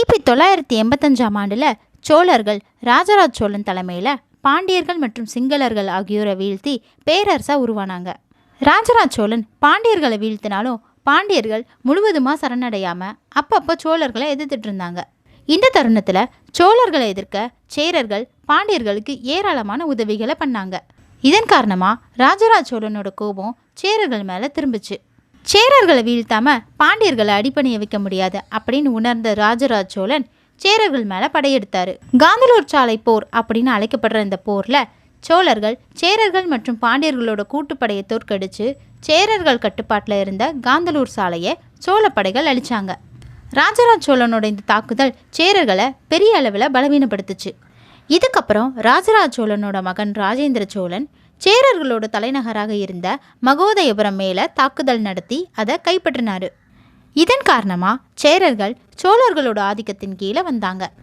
கிபி 985ஆம் ஆண்டில் சோழர்கள் ராஜராஜ சோழன் தலைமையில் பாண்டியர்கள் மற்றும் சிங்களர்கள் ஆகியோரை வீழ்த்தி பேரரசாக உருவானாங்க. ராஜராஜ சோழன் பாண்டியர்களை வீழ்த்தினாலும் பாண்டியர்கள் முழுவதுமாக சரணடையாமல் அப்பப்போ சோழர்களை எதிர்த்துட்டு இருந்தாங்க. இந்த தருணத்தில் சோழர்களை எதிர்க்க சேரர்கள் பாண்டியர்களுக்கு ஏராளமான உதவிகளை பண்ணாங்க. இதன் காரணமாக ராஜராஜ சோழனோட கோபம் சேரர்கள் மேலே திரும்பிச்சு. சேரர்களை வீழ்த்தாம பாண்டியர்களை அடிப்பணிய வைக்க முடியாது அப்படின்னு உணர்ந்த ராஜராஜ சோழன் சேரர்கள் மேலே படையெடுத்தாரு. காந்தலூர் சாலை போர் அப்படின்னு அழைக்கப்படுற இந்த போரில் சோழர்கள் சேரர்கள் மற்றும் பாண்டியர்களோட கூட்டுப்படையை தோற்கடிச்சு சேரர்கள் கட்டுப்பாட்டில் இருந்த காந்தலூர் சாலையை சோழப்படைகள் அழிச்சாங்க. ராஜராஜ சோழனோட இந்த தாக்குதல் சேரர்களை பெரிய அளவில் பலவீனப்படுத்துச்சு. இதுக்கப்புறம் ராஜராஜ சோழனோட மகன் ராஜேந்திர சோழன் சேரர்களோட தலைநகராக இருந்த மகோதயபுரம் மேலே தாக்குதல் நடத்தி அதை கைப்பற்றினார். இதன் காரணமாக சேரர்கள் சோழர்களோட ஆதிக்கத்தின் கீழே வந்தாங்க.